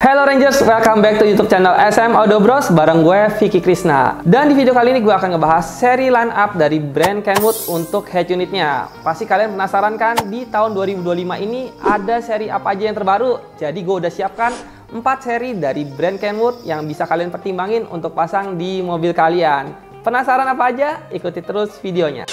Hello Rangers, welcome back to YouTube channel SM Audio Bros bareng gue Vicky Krisna. Dan di video kali ini gue akan ngebahas seri line up dari brand Kenwood untuk head unitnya. Pasti kalian penasaran kan, di tahun 2025 ini ada seri apa aja yang terbaru? Jadi gue udah siapkan 4 seri dari brand Kenwood yang bisa kalian pertimbangin untuk pasang di mobil kalian. Penasaran apa aja? Ikuti terus videonya.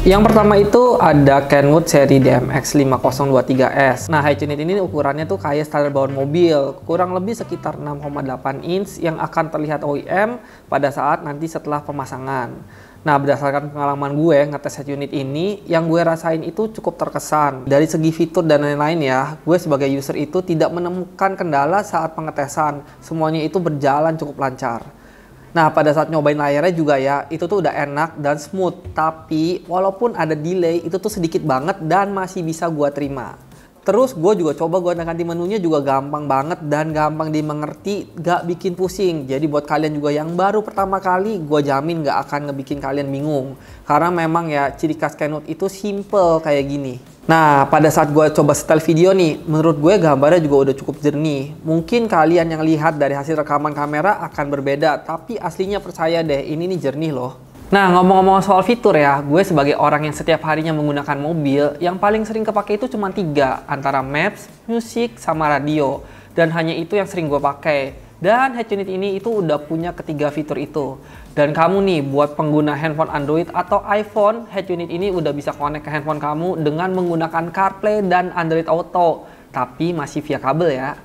Yang pertama itu ada Kenwood seri DMX 5023S. Nah, head unit ini ukurannya tuh kayak standar bawaan mobil, kurang lebih sekitar 6,8 inch yang akan terlihat OEM pada saat nanti setelah pemasangan. Nah, berdasarkan pengalaman gue ngetes head unit ini, yang gue rasain itu cukup terkesan. Dari segi fitur dan lain-lain ya, gue sebagai user itu tidak menemukan kendala saat pengetesan. Semuanya itu berjalan cukup lancar. Nah, pada saat nyobain layarnya juga ya, itu tuh udah enak dan smooth. Tapi walaupun ada delay, itu tuh sedikit banget dan masih bisa gua terima. Terus gue juga coba gue ganti menunya juga gampang banget dan gampang dimengerti, gak bikin pusing. Jadi buat kalian juga yang baru pertama kali, gue jamin gak akan ngebikin kalian bingung. Karena memang ya ciri khas Kenwood itu simple kayak gini. Nah, pada saat gue coba setel video nih, menurut gue gambarnya juga udah cukup jernih. Mungkin kalian yang lihat dari hasil rekaman kamera akan berbeda, tapi aslinya percaya deh, ini nih jernih loh. Nah, ngomong-ngomong soal fitur ya, gue sebagai orang yang setiap harinya menggunakan mobil, yang paling sering kepake itu cuma 3, antara Maps, Music, sama Radio. Dan hanya itu yang sering gue pakai. Dan head unit ini itu udah punya ketiga fitur itu. Dan kamu nih, buat pengguna handphone Android atau iPhone, head unit ini udah bisa connect ke handphone kamu dengan menggunakan CarPlay dan Android Auto. Tapi masih via kabel ya.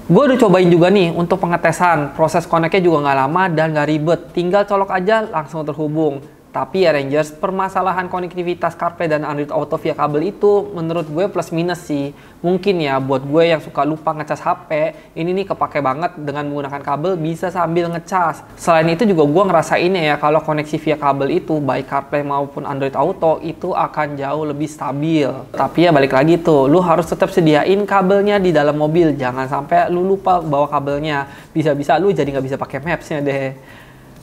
Gue udah cobain juga nih untuk pengetesan, proses connect-nya juga nggak lama dan nggak ribet, tinggal colok aja langsung terhubung. Tapi ya Rangers, permasalahan konektivitas CarPlay dan Android Auto via kabel itu menurut gue plus minus sih. Mungkin ya buat gue yang suka lupa ngecas HP, ini nih kepake banget dengan menggunakan kabel bisa sambil ngecas. Selain itu juga gue ngerasainnya ya kalau koneksi via kabel itu baik CarPlay maupun Android Auto itu akan jauh lebih stabil. Tapi ya balik lagi tuh, lu harus tetap sediain kabelnya di dalam mobil. Jangan sampai lu lupa bawa kabelnya. Bisa-bisa lu jadi nggak bisa pakai Maps-nya deh.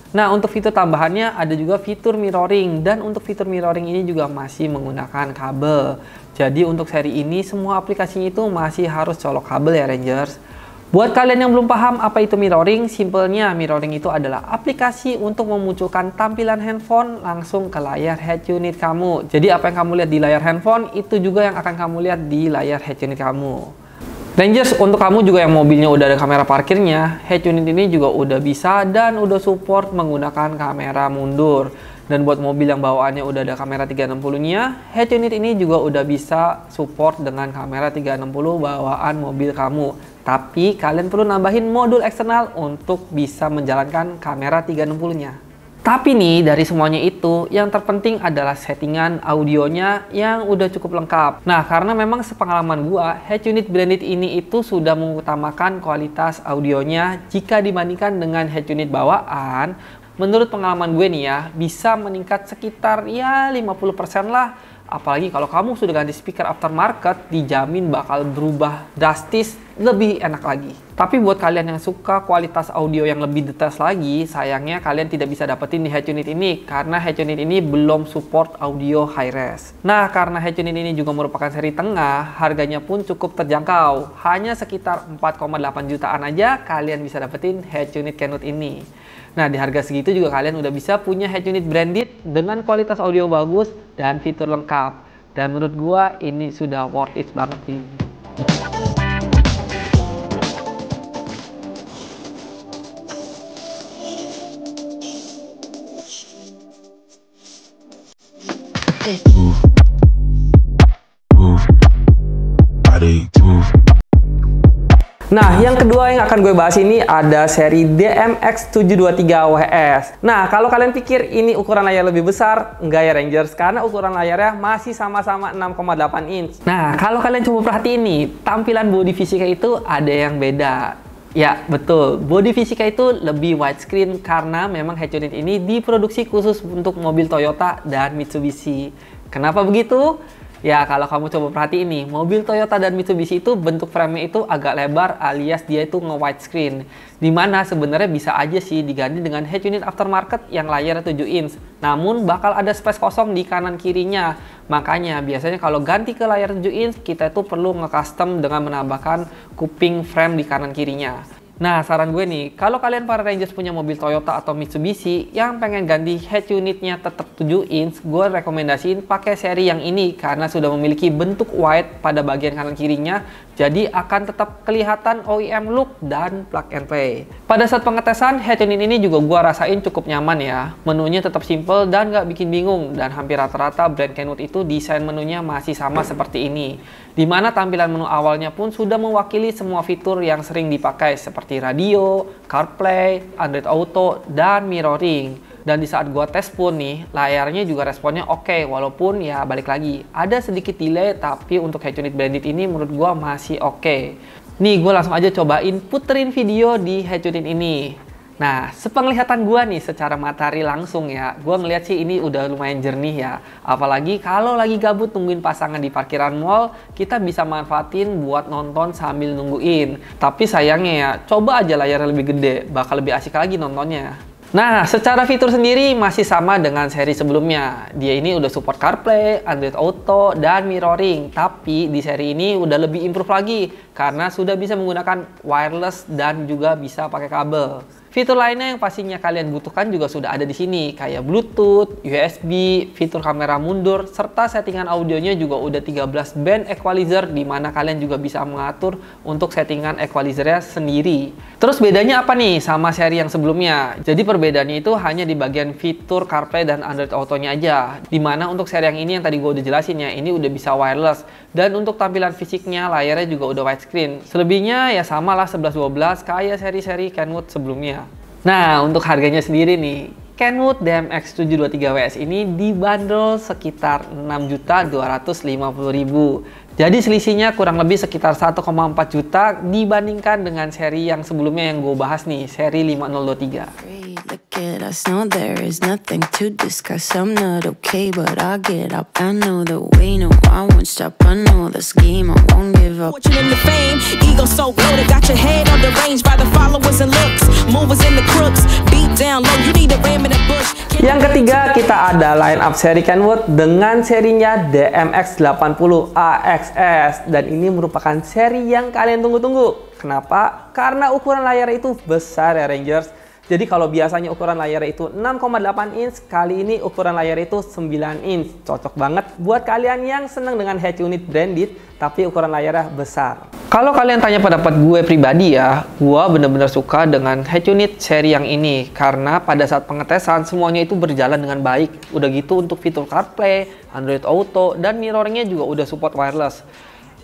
Nah, untuk fitur tambahannya ada juga fitur mirroring, dan untuk fitur mirroring ini juga masih menggunakan kabel. Jadi untuk seri ini semua aplikasinya itu masih harus colok kabel ya Rangers. Buat kalian yang belum paham apa itu mirroring, simpelnya mirroring itu adalah aplikasi untuk memunculkan tampilan handphone langsung ke layar head unit kamu. Jadi apa yang kamu lihat di layar handphone itu juga yang akan kamu lihat di layar head unit kamu. Rangers, untuk kamu juga yang mobilnya udah ada kamera parkirnya, head unit ini juga udah bisa dan udah support menggunakan kamera mundur. Dan buat mobil yang bawaannya udah ada kamera 360-nya, head unit ini juga udah bisa support dengan kamera 360 bawaan mobil kamu. Tapi kalian perlu nambahin modul eksternal untuk bisa menjalankan kamera 360-nya. Tapi nih, dari semuanya itu, yang terpenting adalah settingan audionya yang udah cukup lengkap. Nah, karena memang sepengalaman gua, head unit branded ini itu sudah mengutamakan kualitas audionya jika dibandingkan dengan head unit bawaan. Menurut pengalaman gue nih ya, bisa meningkat sekitar ya 50% lah. Apalagi kalau kamu sudah ganti speaker aftermarket, dijamin bakal berubah drastis, lebih enak lagi. Tapi buat kalian yang suka kualitas audio yang lebih detail lagi, sayangnya kalian tidak bisa dapetin di head unit ini karena head unit ini belum support audio high res. Nah, karena head unit ini juga merupakan seri tengah, harganya pun cukup terjangkau. Hanya sekitar 4,8 jutaan aja kalian bisa dapetin head unit Kenwood ini. Nah, di harga segitu juga kalian udah bisa punya head unit branded dengan kualitas audio bagus dan fitur lengkap. Dan menurut gua ini sudah worth it banget nih. Nah, yang kedua yang akan gue bahas ini ada seri DMX 723WS. Nah, kalau kalian pikir ini ukuran layar lebih besar, enggak ya Rangers, karena ukuran layarnya masih sama-sama 6,8 inch. Nah, kalau kalian coba perhatiin nih, tampilan bodi fisiknya itu ada yang beda. Ya, betul. Bodi fisiknya itu lebih widescreen karena memang head unit ini diproduksi khusus untuk mobil Toyota dan Mitsubishi. Kenapa begitu? Ya, kalau kamu coba perhatiin nih, mobil Toyota dan Mitsubishi itu bentuk frame-nya itu agak lebar alias dia itu nge-widescreen. Dimana sebenarnya bisa aja sih diganti dengan head unit aftermarket yang layarnya 7 inch. Namun bakal ada space kosong di kanan kirinya. Makanya biasanya kalau ganti ke layar 7 inch, kita itu perlu nge-custom dengan menambahkan kuping frame di kanan kirinya. Nah, saran gue nih, kalau kalian para Rangers punya mobil Toyota atau Mitsubishi yang pengen ganti head unitnya tetap 7 inch, gue rekomendasiin pakai seri yang ini karena sudah memiliki bentuk wide pada bagian kanan kirinya, jadi akan tetap kelihatan OEM look dan plug and play. Pada saat pengetesan, head unit ini juga gue rasain cukup nyaman ya. Menunya tetap simple dan gak bikin bingung, dan hampir rata-rata brand Kenwood itu desain menunya masih sama seperti ini. Dimana tampilan menu awalnya pun sudah mewakili semua fitur yang sering dipakai seperti radio, CarPlay, Android Auto, dan mirroring. Dan di saat gua tes pun nih, layarnya juga responnya oke, walaupun ya balik lagi, ada sedikit delay, tapi untuk head unit branded ini menurut gua masih oke. Nih, gua langsung aja cobain puterin video di head unit ini. Nah, sepenglihatan gua nih secara matahari langsung ya, gua ngeliat sih ini udah lumayan jernih ya. Apalagi kalau lagi gabut nungguin pasangan di parkiran mall, kita bisa manfaatin buat nonton sambil nungguin. Tapi sayangnya ya, coba aja layarnya lebih gede, bakal lebih asik lagi nontonnya. Nah, secara fitur sendiri masih sama dengan seri sebelumnya. Dia ini udah support CarPlay, Android Auto, dan mirroring. Tapi di seri ini udah lebih improve lagi karena sudah bisa menggunakan wireless dan juga bisa pakai kabel. Fitur lainnya yang pastinya kalian butuhkan juga sudah ada di sini, kayak Bluetooth, USB, fitur kamera mundur, serta settingan audionya juga udah 13 band equalizer, di mana kalian juga bisa mengatur untuk settingan equalizernya sendiri. Terus bedanya apa nih sama seri yang sebelumnya? Jadi perbedaannya itu hanya di bagian fitur CarPlay dan Android Auto-nya aja, di mana untuk seri yang ini yang tadi gue udah jelasin ya, ini udah bisa wireless. Dan untuk tampilan fisiknya, layarnya juga udah widescreen. Selebihnya ya samalah 11-12 kayak seri-seri Kenwood sebelumnya. Nah, untuk harganya sendiri nih, Kenwood DMX 723WS ini dibanderol sekitar 6.250.000. Jadi selisihnya kurang lebih sekitar 1,4 juta dibandingkan dengan seri yang sebelumnya yang gue bahas nih, seri 5023. Look at us, no there is nothing to discuss. I'm not okay, but I get up. I know the way, no I won't stop. I know the scheme, I won't give up. Fortune in the fame, ego so loaded, got your head on the range by the followers and looks, movers in the crooks, beat down low. You need a ram in the bush. Yang ketiga, kita ada line up seri Kenwood dengan serinya DMX 80 AXS, dan ini merupakan seri yang kalian tunggu-tunggu. Kenapa? Karena ukuran layar itu besar ya Rangers. Jadi kalau biasanya ukuran layar itu 6,8 inch, kali ini ukuran layar itu 9 inch. Cocok banget buat kalian yang seneng dengan head unit branded, tapi ukuran layarnya besar. Kalau kalian tanya pendapat gue pribadi ya, gue bener-bener suka dengan head unit seri yang ini. Karena pada saat pengetesan semuanya itu berjalan dengan baik. Udah gitu untuk fitur CarPlay, Android Auto, dan mirroringnya juga udah support wireless.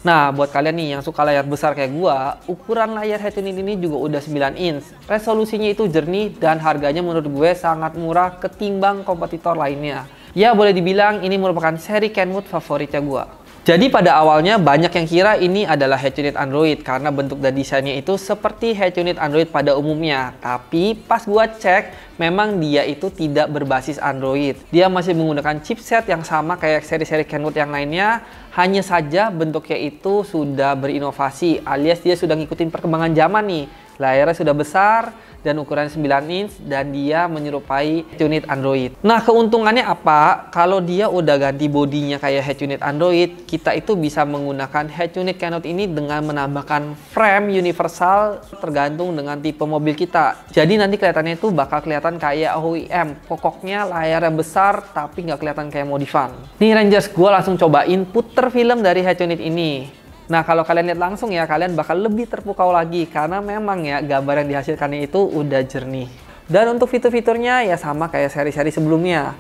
Nah, buat kalian nih yang suka layar besar kayak gua, ukuran layar head unit ini juga udah 9 inch. Resolusinya itu jernih dan harganya menurut gue sangat murah ketimbang kompetitor lainnya. Ya, boleh dibilang ini merupakan seri Kenwood favoritnya gua. Jadi pada awalnya banyak yang kira ini adalah head unit Android karena bentuk dan desainnya itu seperti head unit Android pada umumnya. Tapi pas gua cek, memang dia itu tidak berbasis Android. Dia masih menggunakan chipset yang sama kayak seri-seri Kenwood yang lainnya. Hanya saja bentuknya itu sudah berinovasi, alias dia sudah ngikutin perkembangan zaman nih. Layarnya sudah besar dan ukuran 9 inch dan dia menyerupai unit Android. Nah, keuntungannya apa? Kalau dia udah ganti bodinya kayak head unit Android, kita itu bisa menggunakan head unit Kenwood ini dengan menambahkan frame universal tergantung dengan tipe mobil kita. Jadi nanti kelihatannya itu bakal kelihatan kayak OEM. Pokoknya layarnya besar tapi nggak kelihatan kayak modifan. Nih Rangers, gue langsung cobain puter film dari head unit ini. Nah, kalau kalian lihat langsung ya, kalian bakal lebih terpukau lagi karena memang ya gambar yang dihasilkannya itu udah jernih. Dan untuk fitur-fiturnya ya sama kayak seri-seri sebelumnya.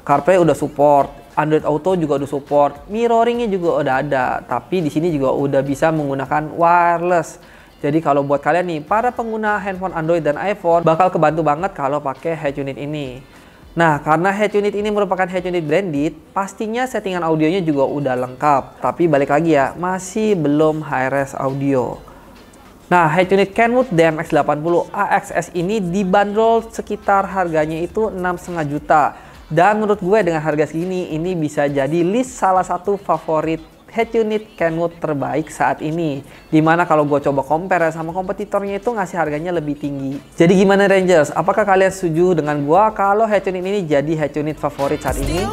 CarPlay udah support, Android Auto juga udah support, mirroringnya juga udah ada. Tapi di sini juga udah bisa menggunakan wireless. Jadi kalau buat kalian nih para pengguna handphone Android dan iPhone bakal kebantu banget kalau pakai head unit ini. Nah, karena head unit ini merupakan head unit branded, pastinya settingan audionya juga udah lengkap. Tapi balik lagi ya, masih belum high-res audio. Nah, head unit Kenwood DMX 80 AXS ini dibanderol sekitar harganya itu 6,5 juta. Dan menurut gue dengan harga segini, ini bisa jadi list salah satu favorit head unit Kenwood terbaik saat ini. Dimana kalau gue coba compare sama kompetitornya itu ngasih harganya lebih tinggi. Jadi gimana Rangers? Apakah kalian setuju dengan gue kalau head unit ini jadi head unit favorit saat ini?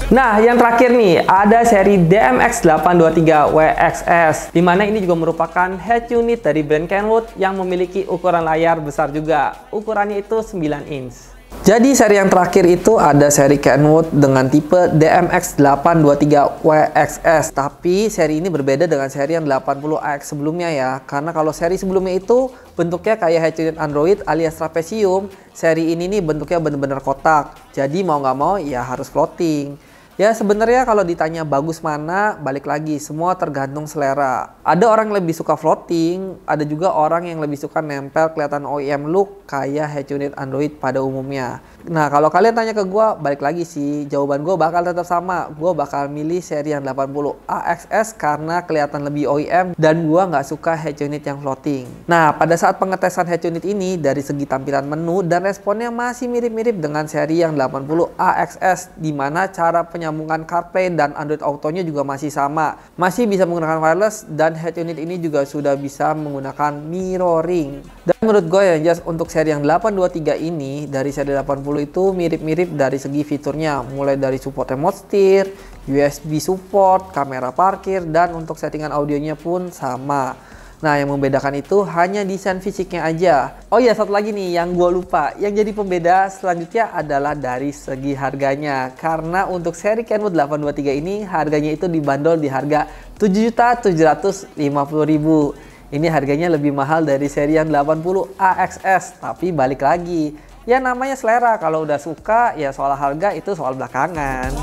Nah, yang terakhir nih, ada seri DMX823WXS, dimana ini juga merupakan head unit dari brand Kenwood yang memiliki ukuran layar besar juga. Ukurannya itu 9 inch. Jadi seri yang terakhir itu ada seri Kenwood dengan tipe DMX823WXS. Tapi seri ini berbeda dengan seri yang 80AX sebelumnya ya. Karena kalau seri sebelumnya itu bentuknya kayak head unit Android alias trapesium, seri ini nih bentuknya bener-bener kotak. Jadi mau nggak mau ya harus floating. Ya sebenarnya kalau ditanya bagus mana, balik lagi semua tergantung selera. Ada orang yang lebih suka floating, ada juga orang yang lebih suka nempel kelihatan OEM look kayak head unit Android pada umumnya. Nah kalau kalian tanya ke gue, balik lagi sih jawaban gue bakal tetap sama. Gue bakal milih seri yang 80AXS karena kelihatan lebih OEM dan gue nggak suka head unit yang floating. Nah pada saat pengetesan head unit ini dari segi tampilan menu dan responnya masih mirip-mirip dengan seri yang 80AXS, dimana cara penyambungan CarPlay dan Android Auto-nya juga masih sama. Masih bisa menggunakan wireless dan head unit ini juga sudah bisa menggunakan mirroring. Dan menurut gue ya just untuk seri yang 823 ini dari seri 80 itu mirip-mirip dari segi fiturnya, mulai dari support remote steer, USB support, kamera parkir, dan untuk settingan audionya pun sama. Nah yang membedakan itu hanya desain fisiknya aja. Oh iya satu lagi nih yang gue lupa, yang jadi pembeda selanjutnya adalah dari segi harganya. Karena untuk seri Kenwood 823 ini harganya itu dibanderol di harga 7.750.000. Ini harganya lebih mahal dari seri yang 80AXS. Tapi balik lagi, ya namanya selera. Kalau udah suka ya soal harga itu soal belakangan.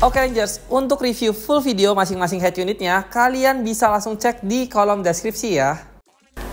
Oke Rangers, untuk review full video masing-masing head unitnya, kalian bisa langsung cek di kolom deskripsi ya.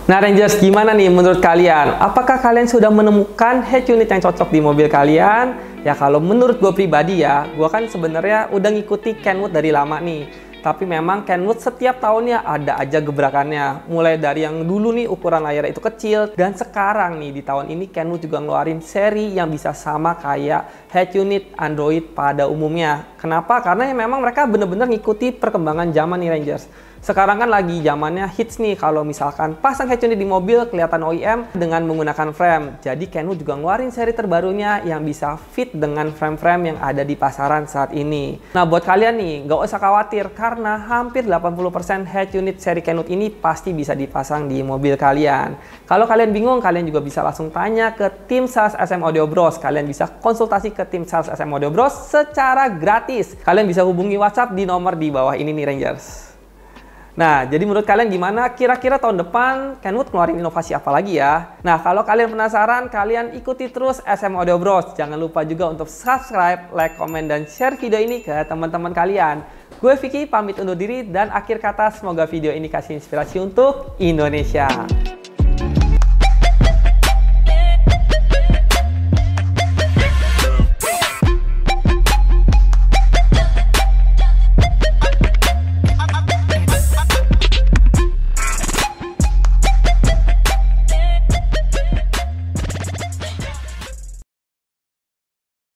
Nah Rangers, gimana nih menurut kalian? Apakah kalian sudah menemukan head unit yang cocok di mobil kalian? Ya kalau menurut gue pribadi ya, gue kan sebenarnya udah ngikuti Kenwood dari lama nih. Tapi memang Kenwood setiap tahunnya ada aja gebrakannya. Mulai dari yang dulu nih ukuran layar itu kecil, dan sekarang nih di tahun ini Kenwood juga ngeluarin seri yang bisa sama kayak head unit Android pada umumnya. Kenapa? Karena ya memang mereka bener-bener ngikuti perkembangan zaman nih Rangers. Sekarang kan lagi zamannya hits nih kalau misalkan pasang head unit di mobil kelihatan OEM dengan menggunakan frame. Jadi Kenwood juga ngeluarin seri terbarunya yang bisa fit dengan frame-frame yang ada di pasaran saat ini. Nah buat kalian nih nggak usah khawatir karena hampir 80% head unit seri Kenwood ini pasti bisa dipasang di mobil kalian. Kalau kalian bingung, kalian juga bisa langsung tanya ke tim sales SM Audio Bros. Kalian bisa konsultasi ke tim sales SM Audio Bros secara gratis. Kalian bisa hubungi WhatsApp di nomor di bawah ini nih Rangers. Nah, jadi menurut kalian gimana? Kira-kira tahun depan Kenwood ngeluarin inovasi apa lagi ya? Nah, kalau kalian penasaran, kalian ikuti terus SM Audio Bros. Jangan lupa juga untuk subscribe, like, komen, dan share video ini ke teman-teman kalian. Gue Vicky pamit undur diri dan akhir kata semoga video ini kasih inspirasi untuk Indonesia.